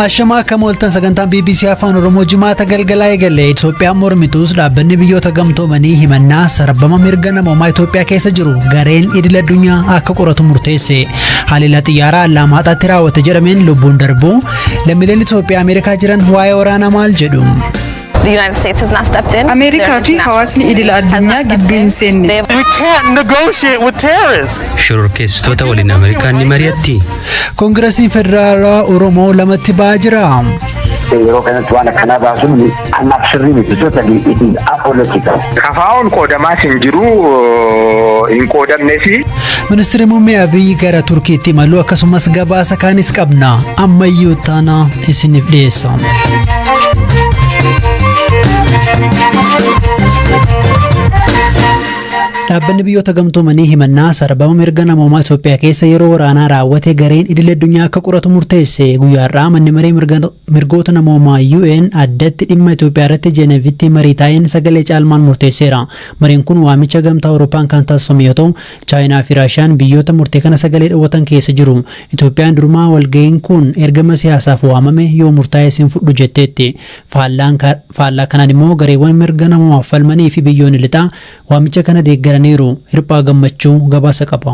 Ashama kamooltan sagantaan BBC Afaan Oromoo Jimaata galgalaa eegalee Itoophiyaa mormituus dhaabbanni biyyoota gamtoomanii himannaa sarbama mirga namoomaa Itoophiyaa keessa jiru gareen idil addunyaa akka qoratu murteesse. Haliila xiyyaaraa Allaamaxaatti raawwate jedhameen lubbuun darbuu lammiileen Itoophiyaa Ameerikaa jiran waa'ee waraanaa maal jedhu. The United States has not stepped in. America fi hawaasni idil addunyaa gidduu hin seenne. We can't negotiate with terrorists. Shororkeessitoota waliin Ameerikaan ni mari'atti. Koongiresiin Federaalaa Oromoo lamatti ba'aa jira. Yeroo kanatti waan akkanaa baasuun annaaf sirrii miti isin apolitical. Kafaa'uun qoodamaa hin jiru hin qoodamnee fi Ministeerri muummee Abiyyi gara Turkiitti imaluu akkasumas gabaasa kaanis qabna. Ammayyuu taana isiniif dhiyeessa. Dhaabbanni biyyoota gamtoomanii himannaa sarbama mirga namoomaa Itoophiyaa keessa yeroo waraanaa raawwate gareen idil addunyaa akka qoratu murteesse. Guyyaarraa manni maree mirgoota namoomaa UN addatti dhimma Itoophiyaa irratti Jeeneevitti marii taa'een sagalee caalmaan murteesseera. Mariin kun waamicha gamtaa Awurooppaan kan taasifame yoo ta'u, Chaayinaa fi Raashiyaan biyyoota murtee kana sagalee dhawwatan keessa jiru. Itoophiyaan durumaa walga'iin kun ergama siyaasaaf waamame yoo murtaa'e sin fudhu jetteetti. Faallaa kanaan immoo gareewwan mirga namoomaaf falmanii fi biyyoonni lixaa waamicha kana deeggaran hirphaa gammachuu gabaasa qaba.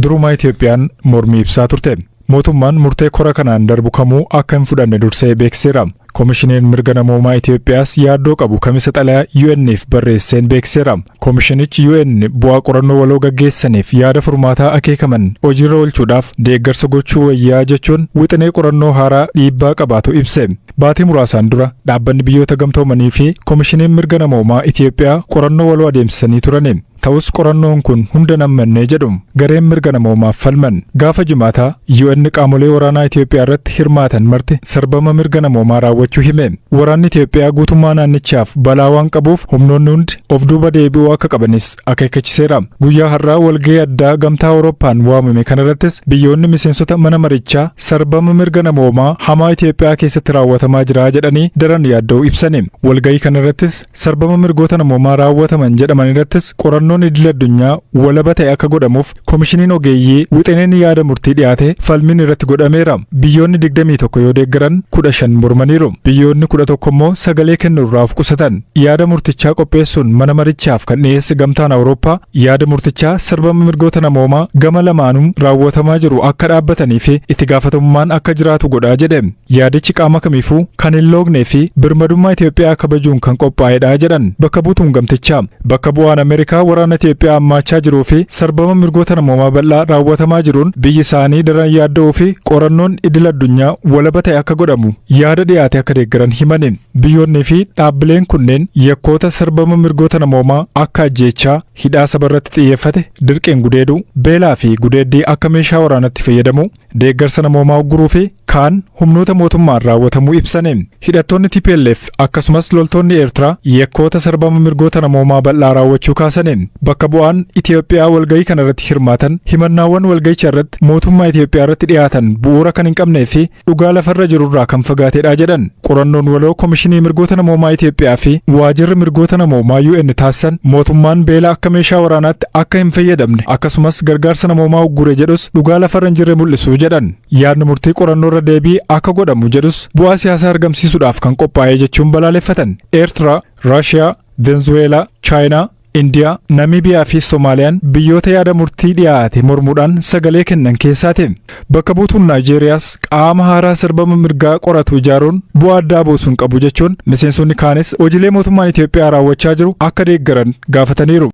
Durumaa Itoophiyaan mormii ibsaa turte. Mootummaan murtee kora kanaan darbu kamuu akka hin fudhanne dursee beeksiseera. Koomishiniin mirga namoomaa Itoophiyaas yaaddoo qabu kamisa xalayaa UN'if barreesseen beeksiseera. Koomishinichi UN bu'aa qorannoo waloo gaggeessaniif yaada furmaataa akeekaman hojiirra oolchuudhaaf deeggarsa gochuu wayyaa jechuun wixinee qorannoo haaraa dhiibbaa qabaatu ibse. Baatii muraasaan dura dhaabbanni biyyoota gamtoomanii fi koomishiniin mirga namoomaa Itoophiyaa qorannoo waloo adeemsisanii turani. Ta'us qorannoon kun hunda nammannee jedhu gareen mirga namoomaaf falman gaafa jimaataa UN qaamolee waraanaa Itoophiyaa irratti hirmaatan marti sarbama mirga namoomaa raawwachuu hime. Waraanni Itoophiyaa guutummaa naannichaaf balaa waan qabuuf humnoonni hundi of duuba deebi'uu akka qabanis akeekachiseera. Guyyaa har'aa walga'ii addaa gamtaa Awurooppaan waamame kanarrattis biyyoonni miseensota mana marichaa sarbama mirga namoomaa hamaa Itoophiyaa keessatti raawwatamaa jira jedhanii daran yaaddoo ibsani. Walga'ii kanarrattis sarbama mirgoota namoomaa raawwataman jedhaman irrattis qorannoo idil addunyaa walaba ta'e akka godhamuuf koomishiniin ogeeyyii wixineen yaada murtii dhiyaate falmiin irratti godhameera. Biyyoonni 21 yoo deeggaran 15 mormaniiru. Biyyoonni 11 immoo sagalee kennuurraa of qusatan. Yaada murtichaa qopheessuun mana marichaaf kan dhiyeesse gamtaan Awurooppaa yaada murtichaa sarbama mirgoota namoomaa gama lamaanuu raawwatamaa jiru akka dhaabbatanii fi itti gaafatamummaan akka jiraatu godhaa jedhe. Yaadichi qaama kamiifuu kan hin loognee fi birmadummaa Itoophiyaa kabajuun kan qophaa'edha jedhan bakka buutuun gamtichaa. Bakka bu'aan Ameerikaa waraana Itoophiyaa ammaachaa jiruu fi sarbama mirgoota namoomaa bal'aa raawwatamaa jiruun biyyi isaanii daran yaadda'uu fi qorannoon idil addunyaa walaba ta'e akka godhamu yaada dhiyaate akka deeggaran himani. Biyyoonnii fi dhaabbileen kunneen yakkoota sarbama mirgoota namoomaa akka ajjeechaa, hidhaa sabarratti xiyyeeffate, dirqeen gudeeduu, beelaa fi gudeeddii akka meeshaa waraanatti fayyadamu, deeggarsa namoomaa ugguruu fi kaan humnoota mootummaan raawwatamuu ibsane. Hidhattoonni TPLF akkasumas loltoonni Eertiraa yakkoota sarbama mirgoota namoomaa bal'aa raawwachuu kaasane. Bakka bu'aan Itoophiyaa walga'ii kanarratti hirmaatan himannaawwan walga'icha irratti mootummaa Itoophiyaa irratti dhiyaatan bu'uura kan hin qabnee fi dhugaa lafarra jirurraa kan fagaatedha jedhan. Qorannoon waloo koomishinii mirgoota namoomaa Itoophiyaa fi waajirri mirgoota namoomaa UN taasisan mootummaan beela akka meeshaa waraanaatti akka hin fayyadamne akkasumas gargaarsa namoomaa uggure jedhus dhugaa lafarra hin jirre mul'isu jedhan. Yaadni murtii qorannoo irra deebii akka godhamu jedhus bu'aa siyaasaa argamsiisuudhaaf kan qophaa'e jechuun balaaleffatan. Eertiraa, Raashiyaa, Venezuweelaa, Chaayinaa, Indiyaa, Namiibiyaa fi Soomaaliyaan biyyoota yaada murtii dhiyaate mormuudhaan sagalee kennan keessaati. Bakka buutuun Naayijeeriyaas qaama haaraa sarbama mirgaa qoratu ijaaruun bu'aa addaa buusuun qabu jechuun miseensonni kaanis hojiilee mootummaan Itoophiyaa raawwachaa jiru akka deeggaran gaafataniiru.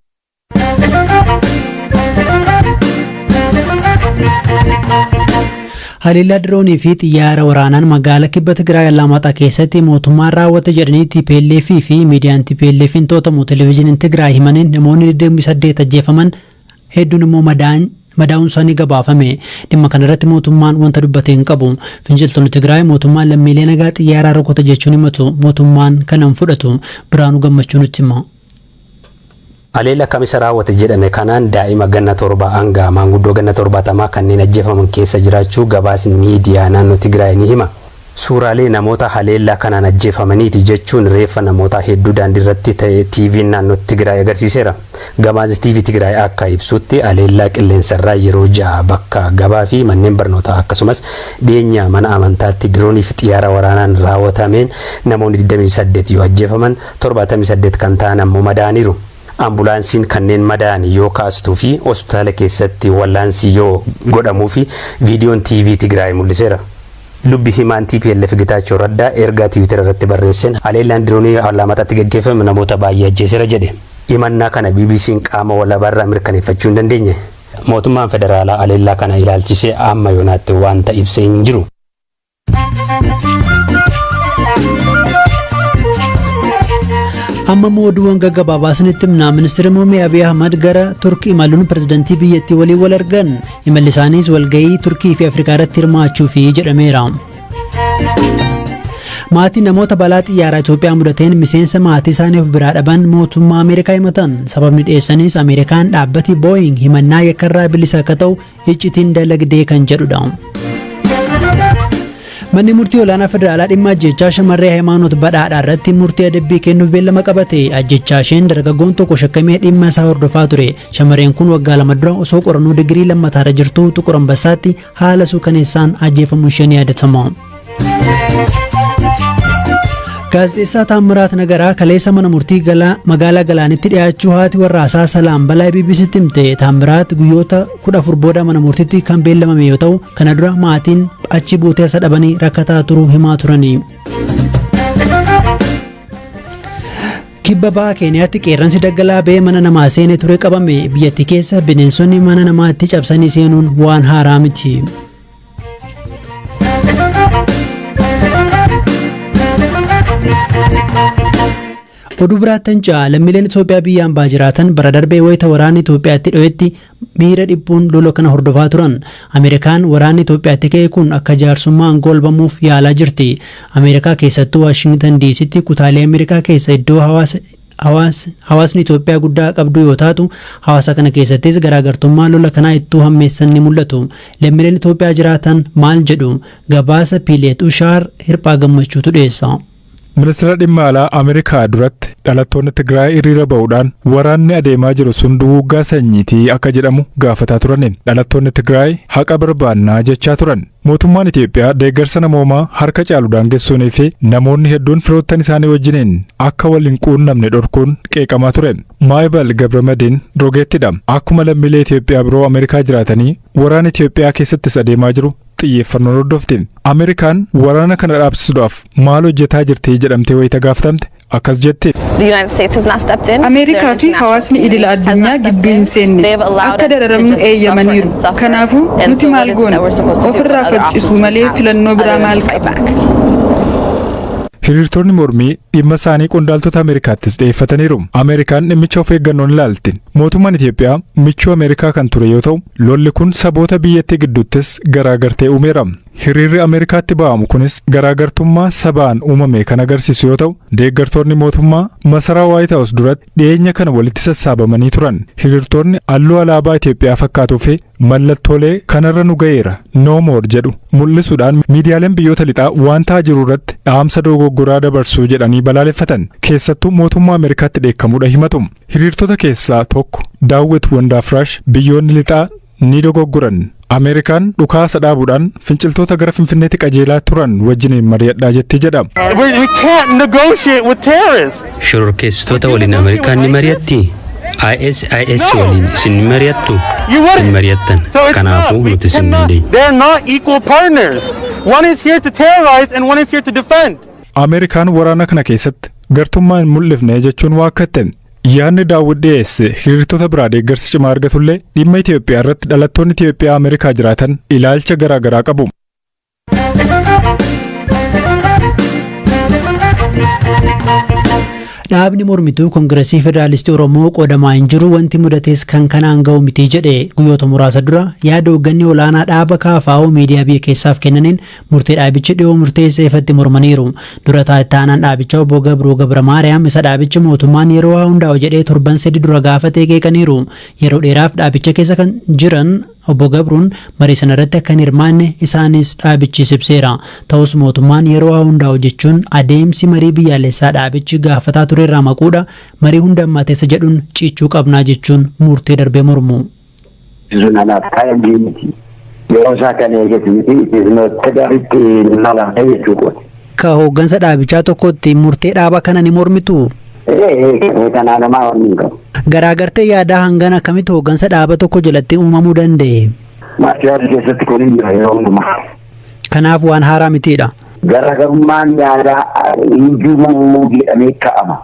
Haliila diroonii fi xiyyaara waraanaan magaalaa kibba Tigraay Allaamaxaa keessatti mootummaan raawwate jedhanii TPLF fi miidiyaan TPLF'n to'atamu televezyiiniin Tigraay himaniin namoonni 28 ajjeefaman hedduun immoo madaa'uun isaanii gabaafame. Dhimma kanarratti mootummaan wanta dubbate hin qabu. Finciltoonni Tigraay mootummaan lammiilee nagaa xiyyaaraa rukute jechuun himatu. Mootummaan kanan fudhatu. Biraanuu gammachuu nutti hima. Aleela kamisa raawwate jedhame kanaan daa'ima ganna 7 hanga maanguddoo ganna 70 kanneen ajjeefaman keessa jiraachuu gabaasni miidiyaa naannoo Tigraay ni hima. Suuraalee namoota haleellaa kanaan ajjeefamaniiti jechuun reeffa namoota hedduu daandii irratti ta'e TV'n naannoo Tigraay agarsiiseera. Gabaasa TV Tigraay akka ibsutti haleellaa qilleensarraa yeroo 6 bakka gabaa fi manneen barnootaa akkasumas dhiyeenya mana amantaatti diroonii fi xiyyaara waraanaan raawwatameen namoonni 28 yoo ajjeefaman 78 kan ta'an ammoo madaaniiru. Ambulaansiin kanneen madaan yoo kaastuu fi hospitaala keessatti wallaansi yoo godhamuu fi viidiyoon TV Tigraay mul'iseera. Lubbi himaan TPLF Getaachoo Raddaa ergaa Tiwiitara irratti barreesseen haleellaan diroonii Alaamaxaatti gaggeeffame namoota baay'ee ajjeeseera jedhe. Himannaa kana BBC'n qaama walabaarraa mirkaneeffachuu hin dandeenye. Mootummaan federaalaa haleellaa kana ilaalchisee amma yoonaatti wanta ibsee hin jiru. Amma oduuwwan gaggabaabasanitti ministeerri muummee Abiy Ahmad gara Turkii imaluun pirezidaantii biyyattii waliin wal argan. Imalli isaaniis walgahii Turkii fi Afrikaa irratti hirmaachuuf jedhameera. Maatii namoota balaa xiyyaaraa Itoophiyaa mudateen miseensa maatii isaanii of biraa dhaban mootummaa Ameerikaa himatan. Sababni dhiyeessanis Ameerikaan dhaabbati Boeing himannaa yakkarraa bilisa akka ta'u iccitiin dalagdee kan jedhudha. Manni murtii olaanaa federaalaa dhimma ajjechaa shamarree Hayimaanoot Badhaadhaa irratti murtii adabbii kennuuf beellama qabate. Ajjechaa isheen dargaggoon tokko shakkamee dhimma isaa hordofaa ture. Shamarreen kun waggaa 2 dura osoo qorannoo digirii lammataarra jirtu Tuqur Ambassaatti haala suukaneessaan ajjeefamuun ishee ni yaadatama. Gaazexeessaa Taammiraat Nagaraa kaleessa mana murtii magaalaa Galaanitti dhiyaachuu haati warraasaa Salaam Balaa BBC'tti himte. Taammiraat guyyoota 14 booda mana murtiitti kan beellamame yoo ta'u, kana dura maatiin achi buutee isa dhabanii rakkataa turuu himaa turani. Kibba bahaa Keeniyaatti qeerransi daggalaa ba'ee mana namaa seenee ture qabame. Biyyattii keessa bineensonni mana namaatti cabsanii seenuun waan haaraa miti. Oduu biraattan lammiileen Itoophiyaa biyya ambaa jiraatan bara darbee wayita waraanni Itoophiyaatti dho'etti miira dhiphuun lola kana hordofaa turan. Ameerikaan waraanni Itoophiyaatti ka'e kun akka jaarsummaan golbamuuf yaalaa jirti. Ameerikaa keessattuu Waashingtan DC'tti kutaalee Ameerikaa keessa iddoo hawaasni Itoophiyaa guddaa qabdu yoo taatu, hawaasa kana keessattis garaagartummaa lola kanaa ittuu hammeessan ni mul'atu. Lammiileen Itoophiyaa jiraatan maal jedhu? Gabaasa Piileet Ushaar Hirphaa Gammachuutu dhiyeessa. Ministeera dhimma alaa Ameerikaa duratti dhalattoonni Tigraay hiriira ba'uudhaan waraanni adeemaa jiru sun duguuggaa sanyiitii akka jedhamu gaafataa turaniin dhalattoonni Tigraay haqa barbaannaa jechaa turan. Mootummaan Itoophiyaa deeggarsa namoomaa harka caalu daangessuunii fi namoonni hedduun firoottan isaanii wajjiniin akka wal hin quunnamne dhorkuun qeeqamaa ture. Maayibal Gabramadiin rogeettidha. Akkuma lammiilee Itoophiyaa biroo Ameerikaa jiraatanii waraana Itoophiyaa keessattis adeemaa jiru xiyyeeffannoon hordofti. Ameerikaan waraana kana dhaabsisuudhaaf maal hojjetaa jirti jedhamtee wayita gaafatamte akkas jetti. Ameerikaa fi hawaasni idila addunyaa gidduu hin seenne akka dararamu eeyyamaniiru. Kanaafuu nuti maal goona? Ofirraa faccisuu malee filannoo biraa maal qaba? Hiriirtonni mormii dhimma isaanii qondaaltota Ameerikaattis dhiyeeffataniiru. Ameerikaan dhimmicha of eeggannoon ilaalti. Mootummaan Itoophiyaa michuu Ameerikaa kan ture yoo ta'u, lolli kun saboota biyyattii gidduuttis garaagartee uumeera. Hiriirri Ameerikaatti ba'amu kunis garaagartummaa sabaan uumame kan agarsiisu yoo ta'u, deeggartoonni mootummaa masaraa White House duratti dhiyeenya kana walitti sassaabamanii turan. Hiriirtonni halluu alaabaa Itoophiyaa fakkaatuu fi mallattoolee kanarra nu ga'eera no more jedhu mul'isuudhaan miidiyaaleen biyyoota lixaa waan ta'aa jiru irratti dhaamsa dogoggoraa dabarsuu jedhanii balaaleffatan. Keessattuu mootummaa Ameerikaatti dheekkamuudha himatu. Hiriirtota keessaa tokko Daawwit Wandaafraash biyyoonni lixaa ni dogoggoran. Ameerikaan dhukaasa dhaabuudhaan finciltoota gara Finfinneetti qajeelaa turan wajjiniin mari'adhaa jetti jedha. We can't negotiate with terrorists. Shororkeessitoota waliin Ameerikaan ni mari'atti. IS waliin isin mari'attu. Isin mari'attan. Kanaafuu nuti isin dandeenye. They're not equal partners. One is here to terrorize and one is here to defend. Ameerikaan waraana kana keessatti gartummaa hin mul'ifne jechuun waakkatte. Yaanni Daawwit dhiyeesse hiriirtota biraa deeggarsa cimaa argatullee dhimma Itoophiyaa irratti dhalattoonni Itoophiyaa Ameerikaa jiraatan ilaalcha garaagaraa qabu. Dhaabni mormituu Koongireesii Federaalistii Oromoo qoodamaa hin jiru wanti mudatees kan kanaan ga'u miti jedhe. Guyyoota muraasa dura yaada hoogganni olaanaa dhaaba KFO miidiyaa biyya keessaaf kennaniin murtee dhaabichi dhiyoo murteessee ifatti mormaniiru. Dura taa'aan dhaabichaa obbo Gabroo Gabra Maariyaam isa dhaabichi mootummaan yeroo hundaa'u jedhee torban 3 dura gaafatee qeeqaniiru. Yeroo dheeraaf dhaabicha keessa kan jiran Obbo Gabruun marii sana irratti akka hin hirmaanne isaanis dhaabichi ibseera. Ta'us mootummaan yeroo hundaa hojjechuun adeemsi marii biyyaalessaa dhaabichi gaafataa ture irraa maquudha marii hunda hammateessa jedhuun ciichuu qabnaa jechuun murtee darbee mormu. Yeroo isaa kan eeggatu miti tadaaritti nalaafee jechuudha. Ka hooggansa dhaabichaa tokkotti murtee dhaaba kana ni mormitu? Kanaa namaa waliin qabu. Garaagartee yaadaa hangana akkamitti hooggansa dhaaba tokko jalatti uumamuu danda'e? Maatiyaadii keessatti kun hin jira yeroo hundumaa. Kanaaf waan haaraa mitiidha. Garaagarummaan yaadaa hinjiifamuu jedhamee ka'ama.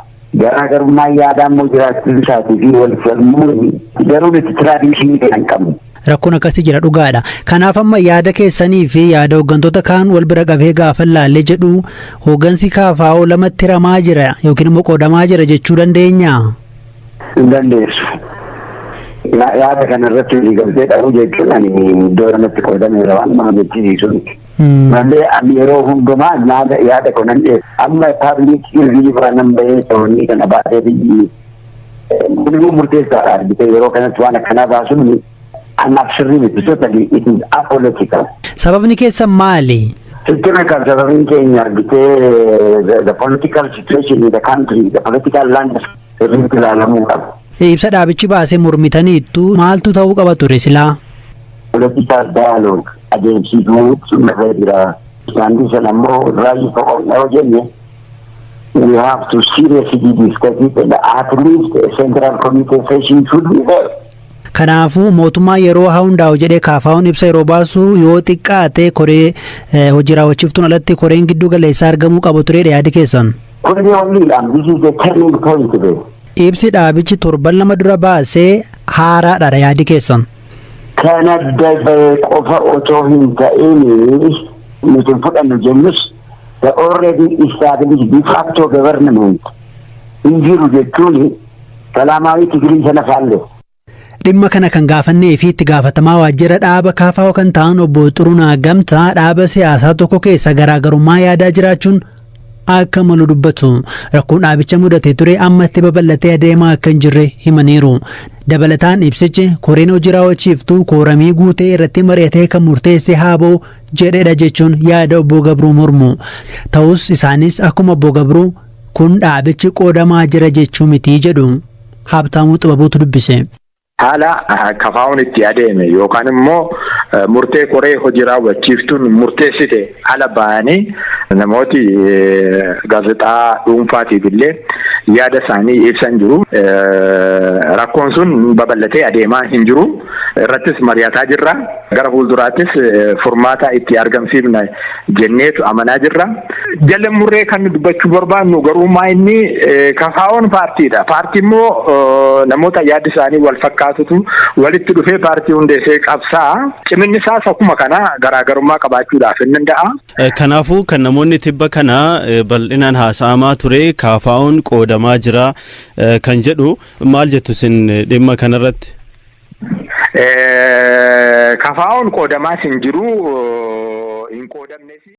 Garaagarummaan yaadaa immoo jiraachuu isaatii fi wal falmuu garuu itti tiraadiishinii kan qabu. Rakkoon akkasii jira dhugaadha. Kanaaf amma yaada keessanii fi yaada hooggantoota kaan wal bira qabee gaafa laallee jedhu hooggansi KFO lamatti ramaa jira yookiin immoo qoodamaa jira jechuu dandeenya. Hin dandeessu. Yaada kana irratti waliigaltee dhabuu jechuun ani iddoo lamatti qoodameera waan nama jechisiisu. Malee ani yeroo hundumaa yaada kunan amma paabliikii riivaa nan bahee ta'anii kana baatee biyyi hunduu murteessaadha argitee yeroo kanatti waan akkanaa baasuun anaaf sirrii miti totally it is apolitical. Sababni keessan maali? Typical sababni keenya argitee the political situation in the country, the political landscape sirriitti ilaalamuu qaba. Ibsa dhaabichi baasee mormitaniittu maaltu ta'uu qaba ture silaa? Political dialogue adeemsisuu irra jira. Isaan sana immoo raayii foqonnaa yoo jenne we have to seriously discuss it and at least a central committee session should be there. Kanaafuu mootummaa yeroo hundaa'u jedhee KFO'n ibsa yeroo baasu yoo xiqqaate koree hojii raawwachiiftuun alatti koreen giddu galeessaa argamuu qabu turedha yaadi keessan. Ibsi dhaabichi torban lama dura baasee haaraadha yaadi keessan. Kana dabee qofa otoo hin ta'in nuti fudhannu jennus the already established de facto government hin jiru jechuun salaamaawii Tigirii sana faalle. Dhimma kana kan gaafannee fi itti gaafatamaa waajjira dhaaba KFO kan ta'an obbo Xurunaa Gamtaa dhaaba siyaasaa tokko keessa garaagarummaa yaadaa jiraachuun akka malu dubbatu. Rakkoon dhaabicha mudatee ture ammatti babal'atee adeemaa akka hin jirre himaniiru. Dabalataan ibsichi koreen hojii raawwachiiftuu kooramii guutee irratti mari'atee kan murteesse haa ba'u jedhedha jechuun yaada obbo Gabruu mormu. Ta'us isaanis akkuma obbo Gabruu kun dhaabichi qoodamaa jira jechuu miti jedhu. Habtaamuu Xibabuutu dubbise. Haala KFO'n itti adeeme yookaan immoo murtee koree hojii raawwachiiftuun murteessite ala ba'anii namooti gaazexaa dhuunfaatiif illee yaada isaanii ibsan jiru. Rakkoon sun babal'atee adeemaa hin jiru. Irrattis mari'ataa jirra. Gara fuulduraattis furmaata itti argamsiifna jenneetu amanaa jirra. Jala murree kan dubbachuu barbaannu garuu inni KFO'n paartiidha. Paartii immoo namoota yaada isaanii wal fakkaatutu walitti dhufee paartii hundeessee qabsaa. Ciminni isaas akkuma kana garaagarummaa qabaachuudhaaf hin danda'a. Kanaafuu kan namoonni tibba kana bal'inaan haasa'amaa ture KFO'n qoodamaa jira kan jedhu maal jettu isin dhimma kanarratti? KFO'n qoodamaa hin jiru hin qoodamne.